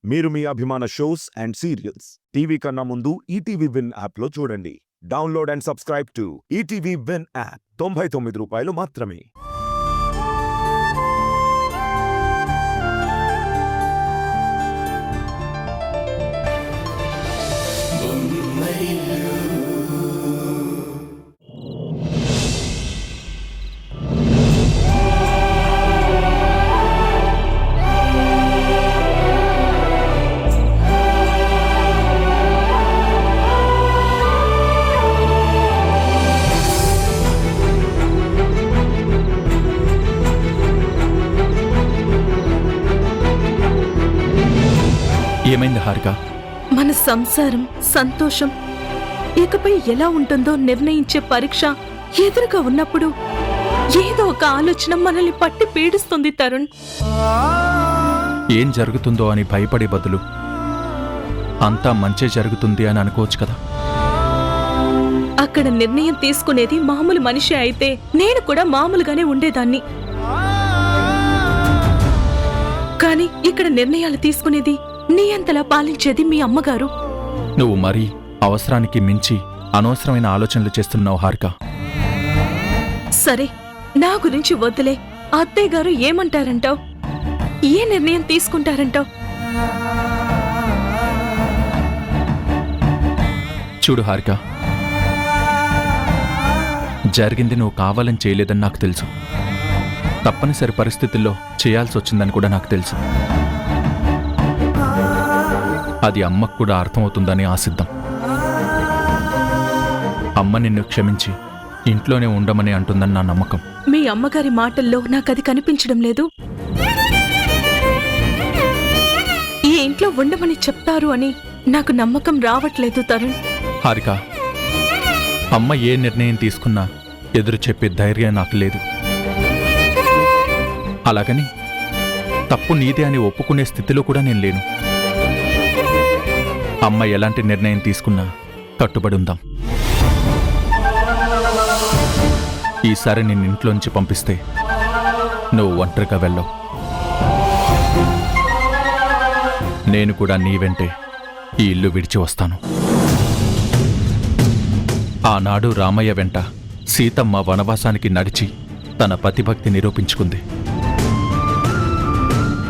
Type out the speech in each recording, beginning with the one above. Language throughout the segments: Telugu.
మీరు మీ అభిమాన షోస్ అండ్ సీరియల్స్ టీవీ కన్నా ముందు ఈటీవీ విన్ యాప్లో చూడండి. Download and subscribe to ETV win app. 99 రూపాయలు మాత్రమే. ఏమైంది హారిక? మన సంసారం, సంతోషం ఇకపై ఎలా ఉంటుందో నిర్ణయించే పరీక్ష ఎదురుగా ఉన్నప్పుడు ఏదో ఒక ఆలోచన మనల్ని పట్టి పీడిస్తుంది తరుణ్. ఏం జరుగుతుందో అని భయపడే బదులు అంతా మంచే జరుగుతుంది అని అనుకోవచ్చు కదా. అక్కడ నిర్ణయం తీసుకునేది మామూలు మనిషి అయితే నేను కూడా మామూలుగానే ఉండేదాన్ని. కానీ ఇక్కడ నిర్ణయాలు తీసుకునేది నీ అంతలా పాలించేది మీ అమ్మగారు. నువ్వు మరీ అవసరానికి మించి అనవసరమైన ఆలోచనలు చేస్తున్నావు హారిక. సరే, నా గురించి వద్దులే. అత్తయ్య గారు ఏమంటారంటావు? ఏ నిర్ణయం తీసుకుంటారంటావు? చూడు హారిక, జరిగింది నువ్వు కావాలని చేయలేదని నాకు తెలుసు. తప్పనిసరి పరిస్థితుల్లో చేయాల్సి వచ్చిందని కూడా నాకు తెలుసు. అది అమ్మకు కూడా అర్థమవుతుందని ఆశిద్దాం. అమ్మ నిన్ను క్షమించి ఇంట్లోనే ఉండమని అంటుందని నా నమ్మకం. మీ అమ్మగారి మాటల్లో నాకది కనిపించడం లేదు. ఈ ఇంట్లో ఉండమని చెప్తారు అని నాకు నమ్మకం రావట్లేదు తరుణ్. హారిక, అమ్మ ఏ నిర్ణయం తీసుకున్నా ఎదురు చెప్పే ధైర్యం నాకు లేదు. అలాగని తప్పు నీదే అని ఒప్పుకునే స్థితిలో కూడా నేను లేను. అమ్మ ఎలాంటి నిర్ణయం తీసుకున్నా కట్టుబడి ఉందాం. ఈసారి నిన్ను ఇంట్లోంచి పంపిస్తే నువ్వు ఒంటరిగా వెళ్ళవు. నేను కూడా నీ వెంటే ఈ ఇల్లు విడిచి వస్తాను. ఆనాడు రామయ్య వెంట సీతమ్మ వనవాసానికి నడిచి తన పతిభక్తి నిరూపించుకుంది.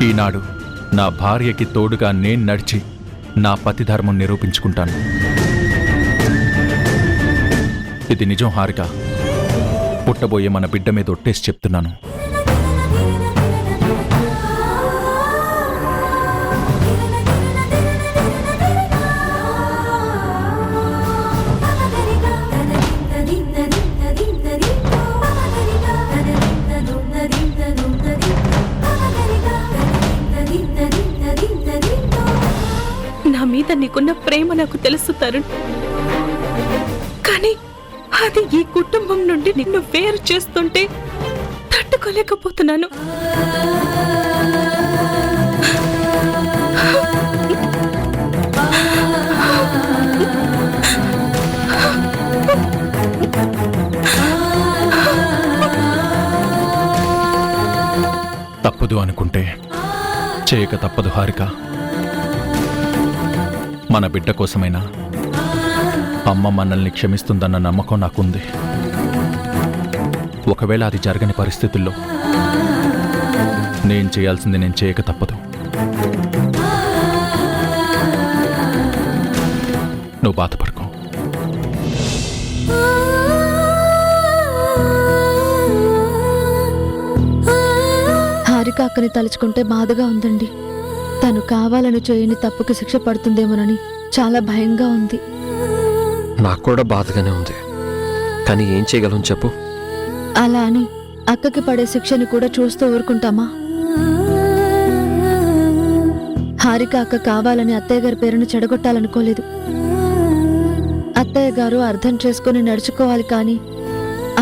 ఈనాడు నా భార్యకి తోడుగా నేను నడిచి నా పతిధర్మం నిరూపించుకుంటాను. ఇది నిజం హారిక. పుట్టబోయే మన బిడ్డ మీద ఒట్టేసి చెప్తున్నాను. నా మీద నీకున్న ప్రేమ నాకు తెలుసు తరుణ్. కానీ అది ఈ కుటుంబం నుండి నిన్ను వేరు చేస్తుంటే తట్టుకోలేకపోతున్నాను. తప్పదు అనుకుంటే చేయక తప్పదు హారిక. మన బిడ్డ కోసమైనా అమ్మ మనల్ని క్షమిస్తుందన్న నమ్మకం నాకుంది. ఒకవేళ అది జరగని పరిస్థితుల్లో నేను చేయాల్సింది నేను చేయక తప్పదు. నువ్వు బాధపడుకో. హారిక అక్కని తలుచుకుంటే బాధగా ఉందండి. తను కావాలని చేయని తప్పుకి శిక్ష పడుతుందేమోనని చాలా భయంగా ఉంది. నాకు కూడా బాధగానే ఉంది. కానీ ఏం చేయగలం చెప్పు? అలా అని అక్కకి పడే శిక్షని కూడా చూస్తూ ఊరుకుంటామా? హారిక అక్క కావాలని అత్తయ్య గారి పేరును చెడగొట్టాలనుకోలేదు. అత్తయ్య గారు అర్థం చేసుకుని నడుచుకోవాలి. కానీ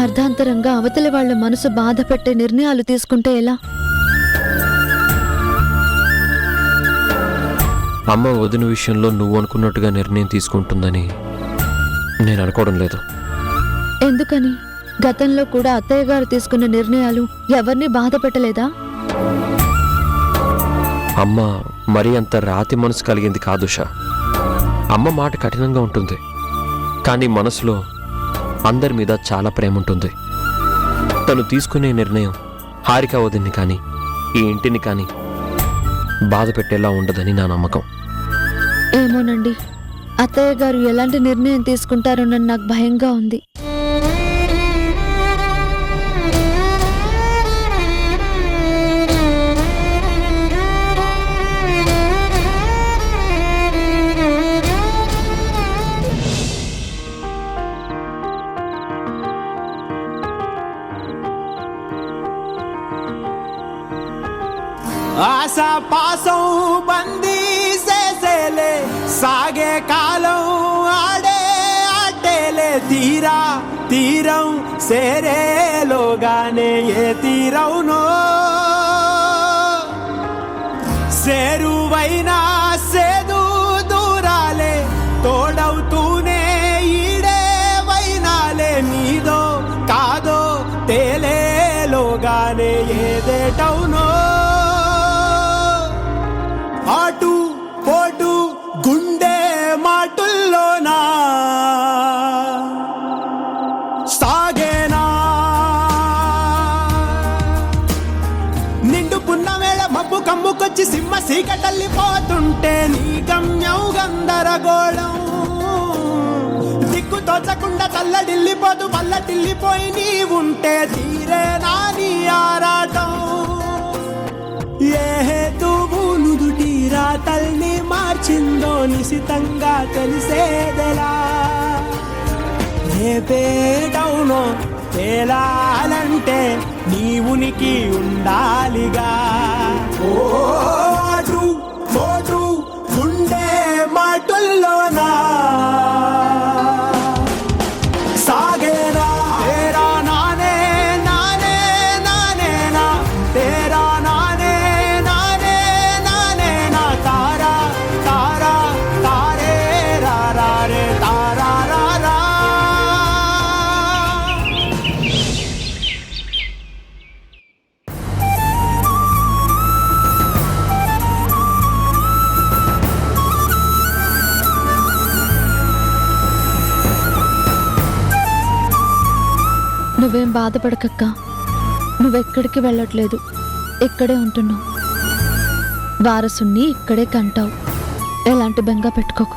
అర్ధాంతరంగా అవతలి వాళ్ల మనసు బాధ పెట్టే నిర్ణయాలు తీసుకుంటే ఎలా? అమ్మ వదిన విషయంలో నువ్వు అనుకున్నట్టుగా నిర్ణయం తీసుకుంటుందని నేను అనుకోవడం లేదు. ఎందుకని? గతంలో కూడా అత్తయ్య గారు తీసుకున్న నిర్ణయాలు ఎవరిని బాధ పెట్టలేదా? అమ్మ మరీ అంత రాతి మనసు కలిగింది కాదు ఉషా. అమ్మ మాట కఠినంగా ఉంటుంది, కానీ మనసులో అందరి మీద చాలా ప్రేమ ఉంటుంది. తను తీసుకునే నిర్ణయం హారిక వదిన్ని కానీ ఈ ఇంటిని కానీ బాధ పెట్టేలా ఉండదని నా నమ్మకం. ఏమోనండి, అత్తయ్య గారు ఎలాంటి నిర్ణయం తీసుకుంటారోనని నాకు భయంగా ఉంది. ఆశా పాసం బందీ చేసేలే సాగే కాలం ఆడే ఆటేలే తీరా తీరం సేరేలోగానే ఏ తీరవునో సేరువైనా సేదు దూరాలే తోడవుతూనే ఈడే వైనాలే నీదో కాదో తేలేలోగానే ఏదేటవునో ఆటు పోటు గుండె మాటుల్లోనా సాగేనా నిండు పున్నమేళ మబ్బు కమ్ముకొచ్చి సింహ సీకటల్లిపోతుంటే నీ గమ్యం గందరగోళం దిక్కు తోచకుండా తల్లడిల్లిపోతూ పల్లటిల్లిపోయి నీ ఉంటే తీరేనా నీ ఆరాటం ఏ హేతువు నుదుటి రాతల్ని మార్చిందో నిశితంగా తెలిసేదెలా రేపేటవునో తేలాలంటే నీ ఉనికి ఉండాలిగా ఓ అటు పోటు గుండె మాటుల్లోనా సాగేరా తేరా నానే నానే నానే నా తేరా నానే నానే నానే నా తారా తారా తారే రా రా రే తారా రా రా నువ్వేం బాధపడకక్క, నువ్వెక్కడికి వెళ్ళట్లేదు, ఇక్కడే ఉంటున్నావు. వారసుణ్ణి ఇక్కడే కంటావు. ఎలాంటి బెంగ పెట్టుకోకు.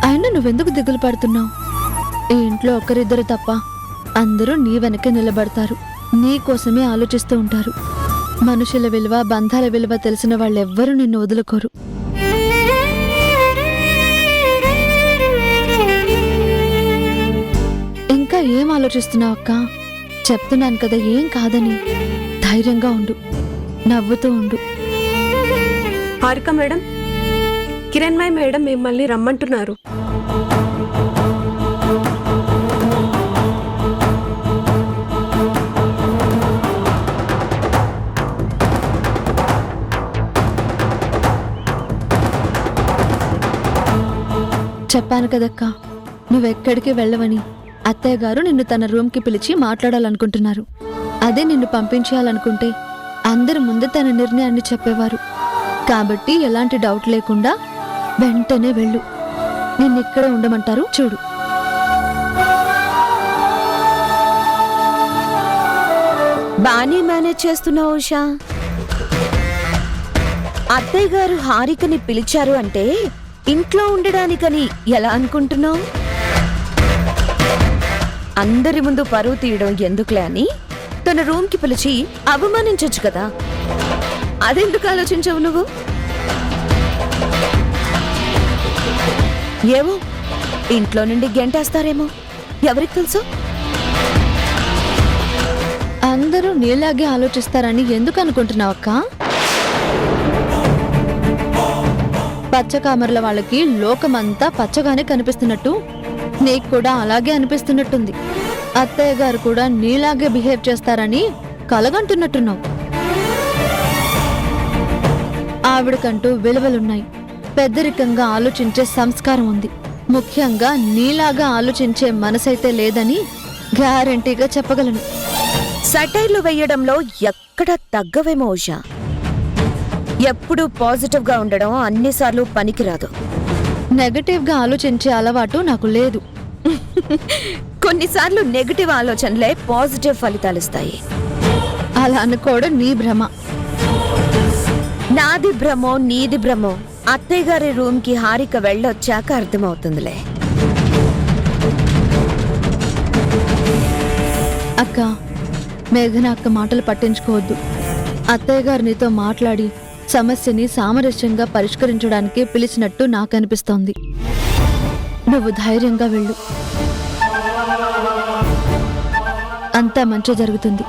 అయినా నువ్వెందుకు దిగులు పడుతున్నావు? ఈ ఇంట్లో ఒకరిద్దరు తప్ప అందరూ నీ వెనకే నిలబడతారు, నీ కోసమే ఆలోచిస్తూ ఉంటారు. మనుషుల విలువ, బంధాల విలువ తెలిసిన వాళ్ళెవ్వరూ నిన్ను వదులుకోరు. ఇంకా ఏం ఆలోచిస్తున్నావు అక్క? చెప్తున్నాను కదా, ఏం కాదని. ధైర్యంగా ఉండు, నవ్వుతూ ఉండు. హారిక మేడం, కిరణ్మయ్ మేడం మిమ్మల్ని రమ్మంటున్నారు. చెప్పాను కదక్క, నువ్వెక్కడికి వెళ్ళవని. అత్తయ్య గారు నిన్ను తన రూమ్కి పిలిచి మాట్లాడాలనుకుంటున్నారు. అదే నిన్ను పంపించేయాలనుకుంటే అందరి ముందు తన నిర్ణయాన్ని చెప్పేవారు. కాబట్టి ఎలాంటి డౌట్ లేకుండా వెంటనే వెళ్ళు. నిన్నిక్కడే ఉండమంటారు, చూడు. బానే మేనేజ్ చేస్తున్నావు ఉషా. అత్తయ్య గారు హారికని పిలిచారు అంటే ఇంట్లో ఉండడానికని ఎలా అనుకుంటున్నావు? అందరి ముందు పరువు తీయడం ఎందుకులే అని తన రూమ్కి పిలిచి అవమానించొచ్చు కదా. అదెందుకు ఆలోచించవు నువ్వు? ఏమో, ఇంట్లో నుండి గెంటేస్తారేమో, ఎవరికి తెలుసు? అందరూ నీలాగే ఆలోచిస్తారని ఎందుకు అనుకుంటున్నావు అక్క? పచ్చకామర్ల వాళ్ళకి లోకమంతా పచ్చగానే కనిపిస్తున్నట్టు నీకు కూడా అలాగే అనిపిస్తున్నట్టుంది. అత్తయ్య గారు కూడా నీలాగే బిహేవ్ చేస్తారని కలగంటున్నట్టున్నావు. ఆవిడకంటూ విలువలున్నాయి, పెద్దరికంగా ఆలోచించే సంస్కారం ఉంది. ముఖ్యంగా నీలాగా ఆలోచించే మనసైతే లేదని గ్యారంటీగా చెప్పగలను. సటైర్లు వేయడంలో ఎక్కడ తగ్గవేమో ఉషా. ఎప్పుడూ పాజిటివ్గా ఉండడం అన్నిసార్లు పనికిరాదు. నెగటివ్గా ఆలోచించే అలవాటు నాకు లేదు. కొన్నిసార్లు నెగటివ్ ఆలోచనలే పాజిటివ్ ఫలితాలిస్తాయి. అలా అనుకోవడం నీ భ్రమ. నాది భ్రమో నీది భ్రమో అత్తయ్య గారి రూమ్ కి హారిక వెళ్ళొచ్చాక అర్థమవుతుందిలే. అక్క, మేఘన అక్క మాటలు పట్టించుకోవద్దు. అత్తయ్య గారు నీతో మాట్లాడి సమస్యని సామరస్యంగా పరిష్కరించడానికి పిలిచినట్టు నాకు అనిపిస్తోంది. నువ్వు ధైర్యంగా వెళ్ళు, అంతా మంచి జరుగుతుంది.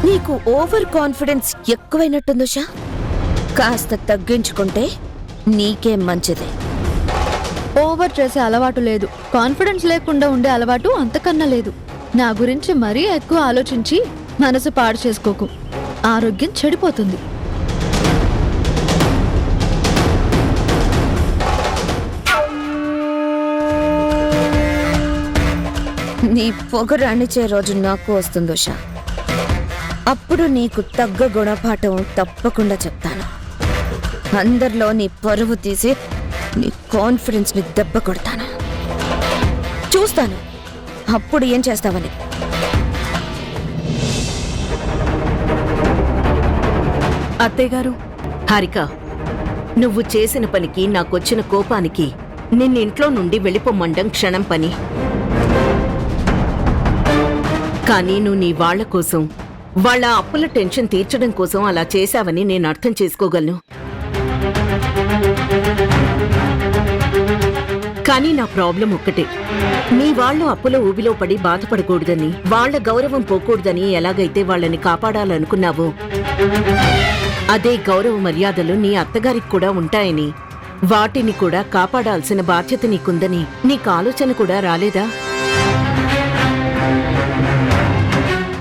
నీకు ఓవర్ కాన్ఫిడెన్స్ ఎక్కువైనట్టుంది ఉషా. కాస్త తగ్గించుకుంటే నీకే మంచిది. ఓవర్ చేసే అలవాటు లేదు, కాన్ఫిడెన్స్ లేకుండా ఉండే అలవాటు అంతకన్నా లేదు. నా గురించి మరీ ఎక్కువ ఆలోచించి మనసు పాడు చేసుకోకు, ఆరోగ్యం చెడిపోతుంది. నీ పొగరు అణిచే రోజు నాకు వస్తుంది ఉషా. అప్పుడు నీకు తగ్గ గుణపాఠం తప్పకుండా చెప్తాను. అందరిలో నీ పరువు తీసి నీ కాన్ఫిడెన్స్ ని దెబ్బ కొడతాను. చూస్తాను అప్పుడు ఏం చేస్తావని. అత్తయ్య గారు, హారిక, నువ్వు చేసిన పనికి నాకొచ్చిన కోపానికి నిన్నింట్లో నుండి వెళ్ళిపోమ్మండం క్షణం పని. కానీ నువ్వు నీ వాళ్ల కోసం, వాళ్ళ అప్పుల టెన్షన్ తీర్చడం కోసం అలా చేశావని నేను అర్థం చేసుకోగలను. కానీ నా ప్రాబ్లం ఒక్కటే, నీ వాళ్ళు అప్పుల ఊబిలో పడి బాధపడకూడదని, వాళ్ల గౌరవం పోకూడదని ఎలాగైతే వాళ్ళని కాపాడాలనుకున్నావో అదే గౌరవ మర్యాదలు నీ అత్తగారికి కూడా ఉంటాయని, వాటిని కూడా కాపాడాల్సిన బాధ్యత నీకుందని నీకు ఆలోచన కూడా రాలేదా?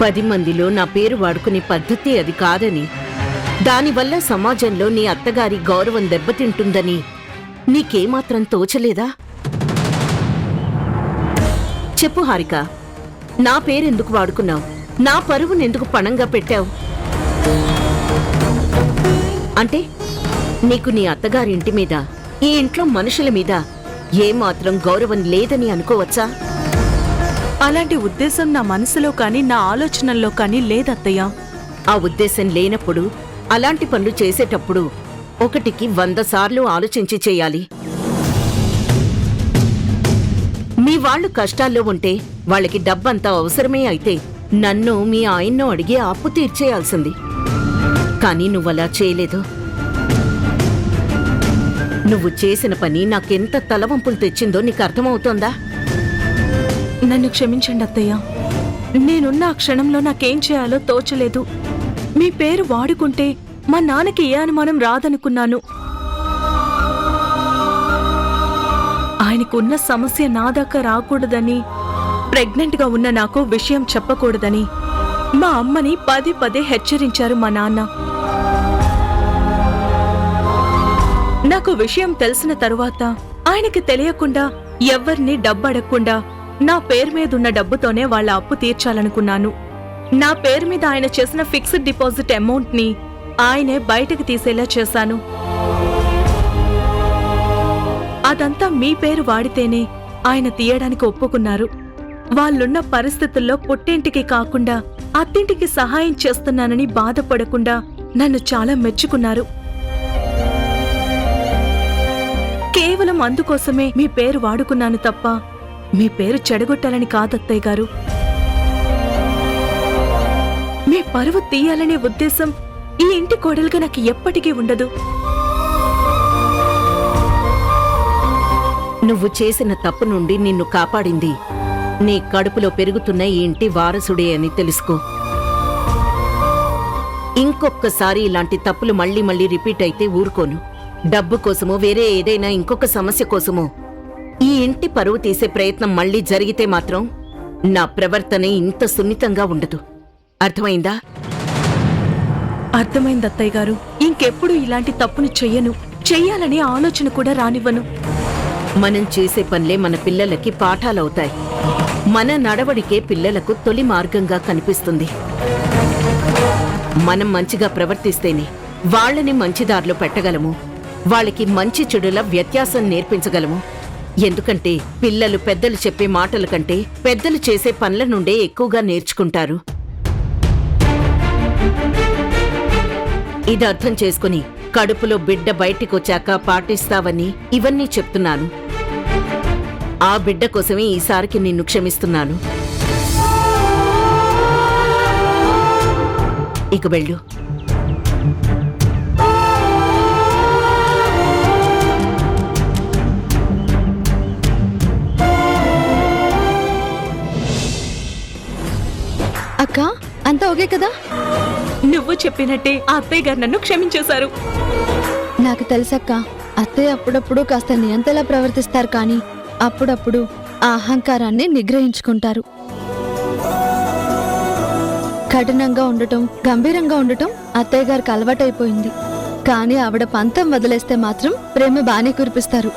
10 మందిలో నా పేరు వాడుకునే పద్ధతి అది కాదని, దానివల్ల సమాజంలో నీ అత్తగారి గౌరవం దెబ్బతింటుందని నీకేమాత్రం తోచలేదా? చెప్పు హారిక, నా పేరెందుకు వాడుకున్నావు? నా పరువునెందుకు పణంగా పెట్టావు? అంటే నీకు నీ అత్తగారింటి మీద, ఈ ఇంట్లో మనుషుల మీద ఏమాత్రం గౌరవం లేదని అనుకోవచ్చా? అలాంటి ఉద్దేశం నా మనసులో కానీ నా ఆలోచనల్లో కానీ లేదత్తయ్య. ఆ ఉద్దేశం లేనప్పుడు అలాంటి పనులు చేసేటప్పుడు 1కి 100 సార్లు ఆలోచించి చేయాలి. మీ వాళ్ళు కష్టాల్లో ఉంటే వాళ్ళకి డబ్బంతా అవసరమే అయితే నన్ను, మీ ఆయన్నో అడిగి అప్పు తీర్చేయాల్సింది. కానీ నువ్వలా చేయలేదు. నువ్వు చేసిన పని నాకెంత తలవంపులు తెచ్చిందో నీకు అర్థమవుతోందా? నన్ను క్షమించండి అత్తయ్య. నేనున్న ఆ క్షణంలో నాకేం చేయాలో తోచలేదు. మీ పేరు వాడుకుంటే మా నాన్నకి ఏ అనుమానం రాదనుకున్నాను. ఆయనకున్న సమస్య నా దాకా రాకూడదని, ప్రెగ్నెంట్గా ఉన్న నాకు విషయం చెప్పకూడదని మా అమ్మని 10 హెచ్చరించారు మా నాన్న. నాకు విషయం తెలిసిన తరువాత ఆయనకి తెలియకుండా, ఎవ్వరినీ డబ్బడకుండా నా పేరు మీదున్న డబ్బుతోనే వాళ్ళ అప్పు తీర్చాలనుకున్నాను. నా పేరు మీద ఆయన చేసిన ఫిక్స్డ్ డిపాజిట్ అమౌంట్ ని ఆయనే బయటకు తీసేలా చేశాను. అదంతా మీ పేరు వాడితేనే ఆయన తీయడానికి ఒప్పుకున్నారు. వాళ్ళున్న పరిస్థితుల్లో పుట్టింటికి కాకుండా అత్తింటికి సహాయం చేస్తున్నానని బాధపడకుండా నన్ను చాలా మెచ్చుకున్నారు. కేవలం అందుకోసమే మీ పేరు వాడుకున్నాను తప్ప మీ పేరు చెడగొట్టాలని కాదత్తయ్య గారు. మీ పరువు తీయాలనే ఉద్దేశం ఈ ఇంటి కోడలుగా నాకు ఎప్పటికీ ఉండదు. నువ్వు చేసిన తప్పు నుండి నిన్ను కాపాడింది నీ కడుపులో పెరుగుతున్న ఈ ఇంటి వారసుడే అని తెలుసుకో. ఇంకొక్కసారి ఇలాంటి తప్పులు మళ్ళీ మళ్ళీ రిపీట్ అయితే ఊరుకోను. డబ్బు కోసమో వేరే ఏదైనా ఇంకొక సమస్య కోసమో ఈ ఇంటి పరువు తీసే ప్రయత్నం మళ్ళీ జరిగితే మాత్రం నా ప్రవర్తన ఇంత సున్నితంగా ఉండదు. అర్థమైందా? అర్థమైంది అత్తయ్య గారు. ఇంకెప్పుడు ఇలాంటి తప్పును చెయ్యను, చెయ్యాలనే ఆలోచన కూడా రానివ్వను. మనం చేసే పనులే మన పిల్లలకి పాఠాలవుతాయి. మన నడవడికే పిల్లలకు తొలి మార్గంగా కనిపిస్తుంది. మనం మంచిగా ప్రవర్తిస్తేనే వాళ్ళని మంచి దారిలో పెట్టగలము. వాళ్ళకి మంచి చెడుల వ్యత్యాసం నేర్పించగలము. ఎందుకంటే పిల్లలు పెద్దలు చెప్పే మాటల కంటే పెద్దలు చేసే పనుల నుండే ఎక్కువగా నేర్చుకుంటారు. ఇది అర్థం చేసుకుని కడుపులో బిడ్డ బయటికొచ్చాక పాటిస్తావని ఇవన్నీ చెప్తున్నాను. ఆ బిడ్డ కోసమే ఈసారికి నిన్ను క్షమిస్తున్నాను. ఇక వెళ్ళు. అక్క అంతా ఓకే కదా? నువ్వు చెప్పినట్టే ఆ అత్తయ్య గారు నన్ను క్షమించేశారు. నాకు తెలుసక్క, అత్తయ్య అప్పుడప్పుడు కాస్త నియంతలా ప్రవర్తిస్తారు, కానీ అప్పుడప్పుడు ఆ అహంకారాన్ని నిగ్రహించుకుంటారు. కఠినంగా ఉండటం, గంభీరంగా ఉండటం అత్తయ్య గారికి అలవాటైపోయింది. కానీ ఆవిడ పంతం వదిలేస్తే మాత్రం ప్రేమ బానే కురిపిస్తారు.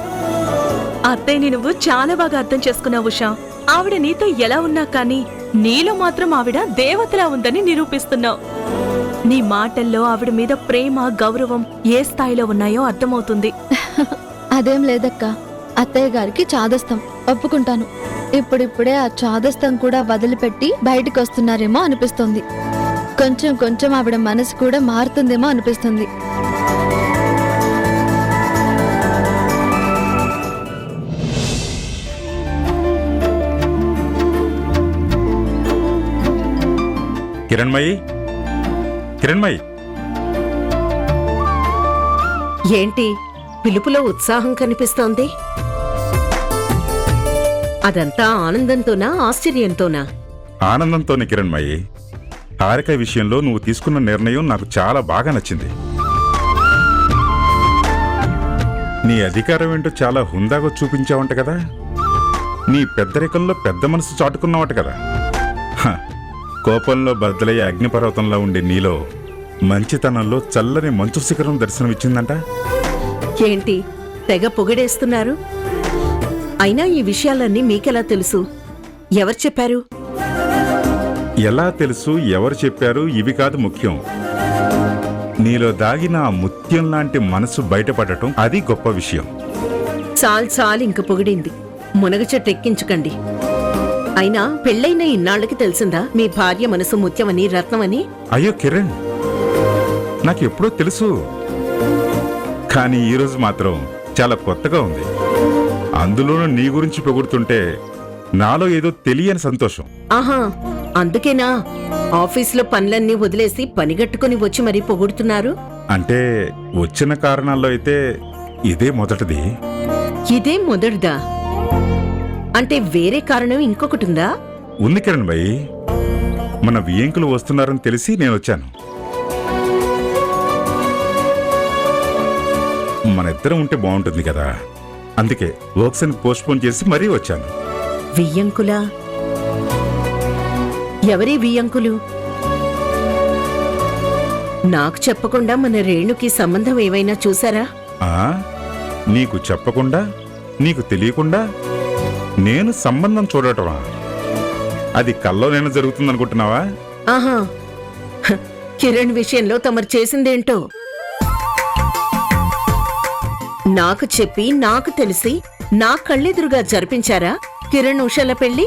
అత్తయ్యని నువ్వు చాలా బాగా అర్థం చేసుకున్నావు ఉషా. ఆవిడ నీతో ఎలా ఉన్నా కానీ నీలో మాత్రం ఆవిడ దేవతలా ఉందని నిరూపిస్తున్నావు. నీ మాటల్లో ఆవిడ మీద ప్రేమ, గౌరవం ఏ స్థాయిలో ఉన్నాయో అర్థమవుతుంది. అదేం లేదక్క, అత్తయ్య గారికి చాదస్తం, ఒప్పుకుంటాను. ఇప్పుడిప్పుడే ఆ చాదస్తం కూడా వదిలిపెట్టి బయటికి వస్తున్నారేమో అనిపిస్తుంది. కొంచెం కొంచెం ఆవిడ మనసు కూడా మారుతుందేమో అనిపిస్తుంది. కిరణ్మయి, ఏంటి పిలుపులో ఉత్సాహం కనిపిస్తోంది? అదంతా ఆనందంతోనా, ఆశ్చర్యంతోనా? ఆనందంతోనే కిరణ్మయి. హారిక విషయంలో నువ్వు తీసుకున్న నిర్ణయం నాకు చాలా బాగా నచ్చింది. నీ అధికారం ఏంటో చాలా హుందాగా చూపించావంట కదా. నీ పెద్దరికంలో పెద్ద మనసు చాటుకున్నావట కదా. కోపంలో బద్దలయ్యే అగ్నిపర్వతంలో ఉండే నీలో మంచితనంలో చల్లని మంచు శిఖరం దర్శనమిచ్చిందంట. ఏంటి తెగ పొగిడేస్తున్నారు? అయినా ఈ విషయాలన్నీ మీకెలా తెలుసు? ఎవరు చెప్పారు? ఎలా తెలుసు, ఎవరు చెప్పారు ఇవి కాదు ముఖ్యం. నీలో దాగిన ఆ ముత్యం లాంటి మనసు బయటపడటం, అది గొప్ప విషయం. చాలు ఇంక పొగిడింది. మునగ చెట్టు ఎక్కించకండి. అయినా పెళ్ళైన ఇన్నాళ్ళకి తెలిసిందా మీ భార్య మనసు ముత్యమని, రత్నమని? అయ్యో కిరణ్, నాకు ఎప్పుడో తెలుసు. కానీ ఈరోజు మాత్రం చాలా కొత్తగా ఉంది. అందులోనూ నీ గురించి పొగుడుతుంటే నాలో ఏదో తెలియని సంతోషం. ఆహా, అందుకేనా ఆఫీసులో పనులన్నీ వదిలేసి పనిగట్టుకుని వచ్చి మరీ పొగుడుతున్నారు? అంటే వచ్చిన కారణాల్లో అయితే ఇదే మొదటిది. ఇదే మొదటిదా? అంటే వేరే కారణం ఇంకొకటిందా? ఉంది కిరణ్ భాయ్. మన వియంకులు వస్తున్నారని తెలిసి నేను వచ్చాను. మన ఇద్దరం ఉంటే బాగుంటుంది కదా, అందుకే వర్క్స్ ని పోస్ట్పోన్ చేసి మరీ వచ్చాను. వియ్యంకులా? ఎవరి వియ్యంకులు? నాకు చెప్పకుండా మన రేణుకి సంబంధం ఏవైనా చూసారా? నీకు చెప్పకుండా, నీకు తెలియకుండా నేను సంబంధం చూడటమా? అది కల్లోనైనా జరుగుతుందనుకుంటున్నావా? ఆహా, కిరణ్ విషయంలో తమరు చేసిందేంటో నాకు చెప్పి, నాకు తెలిసి నా కళ్ళెదురుగా జరిపించారా కిరణ్ ఉషల పెళ్లి?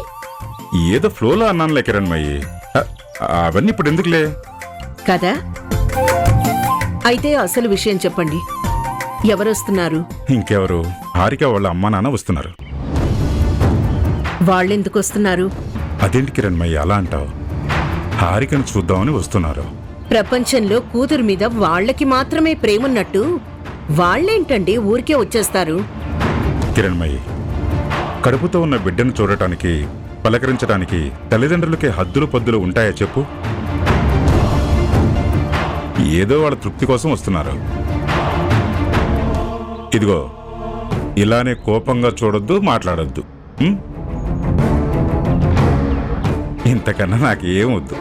ఏదో ఫ్లోలో అన్నానులే కిరణ్మయ్యి, అవన్నీ ఇప్పుడు ఎందుకులే కదా. అయితే అసలు విషయం చెప్పండి, ఎవరొస్తున్నారు? ఇంకెవరు, హారిక వాళ్ళ అమ్మా నాన్న వస్తున్నారు. వాళ్ళెందుకు వస్తున్నారు? అదేంటి కిరణ్మయ్య అలా అంటావు? హారికను చూద్దామని వస్తున్నారు. ప్రపంచంలో కూతురు మీద వాళ్ళకి మాత్రమే ప్రేమున్నట్టు వాళ్ళేంటండి ఊరికే వచ్చేస్తారు? కిరణ్మయ్య, కడుపుతో ఉన్న బిడ్డను చూడటానికి, పలకరించడానికి తల్లిదండ్రులకి హద్దులు పద్దులు ఉంటాయా చెప్పు? ఏదో వాళ్ళ తృప్తి కోసం వస్తున్నారు. ఇదిగో ఇలానే కోపంగా చూడొద్దు, మాట్లాడొద్దు. ఇంతకన్నా నాకేం వద్దు.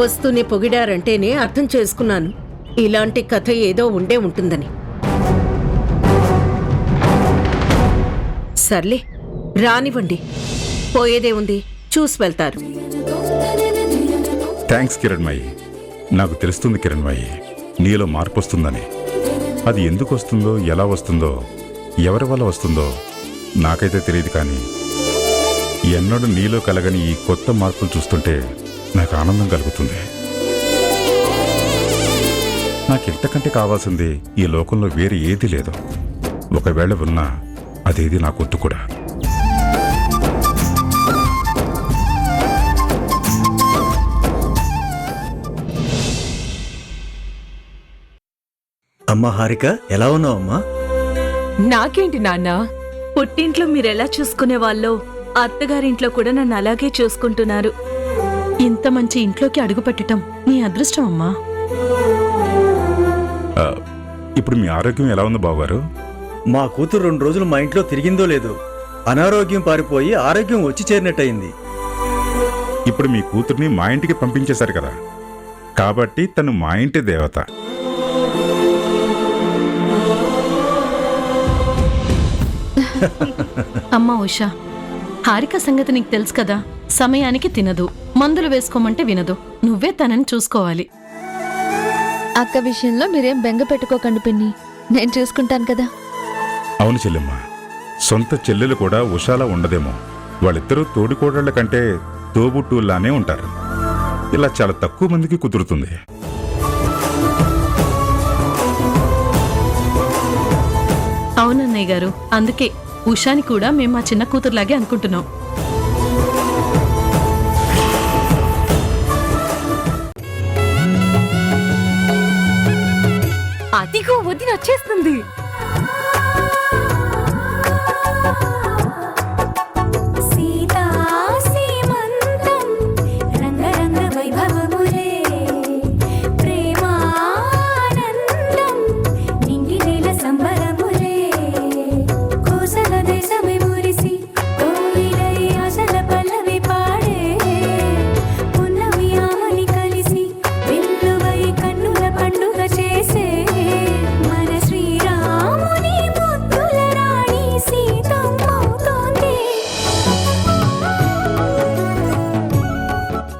వస్తూనే పొగిడారంటేనే అర్థం చేసుకున్నాను ఇలాంటి కథ ఏదో ఉండే ఉంటుందని. సర్లే రానివ్వండి, పోయేదే ఉంది, చూసి వెళ్తారు. థ్యాంక్స్ కిరణ్మయి. నాకు తెలుస్తుంది కిరణ్మయి, నీలో మార్పు వస్తుందని. అది ఎందుకు వస్తుందో, ఎలా వస్తుందో, ఎవరి వల్ల వస్తుందో నాకైతే తెలియదు. కానీ ఎన్నడూ నీలో కలగని ఈ కొత్త మార్పులు చూస్తుంటే నాకు ఆనందం కలుగుతుంది. నాకింతకంటే కావాల్సింది ఈ లోకంలో వేరే ఏదీ లేదు. ఒకవేళ ఉన్నా అదేది నా కొద్దు కూడా. అమ్మా హారిక, ఎలా ఉన్నావు అమ్మా? నాకేంటి నాన్న, పుట్టింట్లో మీరెలా చూసుకునే వాళ్ళో అత్తగారింట్లో కూడా నన్ను అలాగే చూసుకుంటున్నారు. ఇంత మంచి ఇంట్లోకి అడుగుపెట్టడం నీ అదృష్టం అమ్మా. ఇప్పుడు మీ ఆరోగ్యం ఎలా ఉంది బావగారు? మా కూతురు 2 రోజులు మా ఇంట్లో తిరిగిందో లేదో, అనారోగ్యం పారిపోయి ఆరోగ్యం వచ్చి చేరినట్టయింది. ఇప్పుడు మీ కూతుర్ని మా ఇంటికి పంపించేశారు కదా, కాబట్టి తను మా ఇంటి దేవత. అమ్మా ఉషా, హారిక సంగతి నీకు తెలుసు కదా, సమయానికి తినదు, మందులు వేసుకోమంటే వినదు. నువ్వే తనని చూసుకోవాలి. అక్క విషయంలో మీరేం బెంగ పెట్టుకోకండి పిన్ని, నేను చూసుకుంటాను కదా. అవును చెల్లెమ్మ, సొంత చెల్లెలు కూడా ఉషాలా ఉండదేమో. వాళ్ళిద్దరూ తోడికోడళ్ల కంటే తోబుట్టులానే ఉంటారు. ఇలా చాలా తక్కువ మందికి కుదురుతుంది. అవునన్నయ్య గారు, అందుకే ఉషాని కూడా మేము మా చిన్న కూతురులాగే అనుకుంటున్నాం. అదిగో వదిన వచ్చేస్తుంది.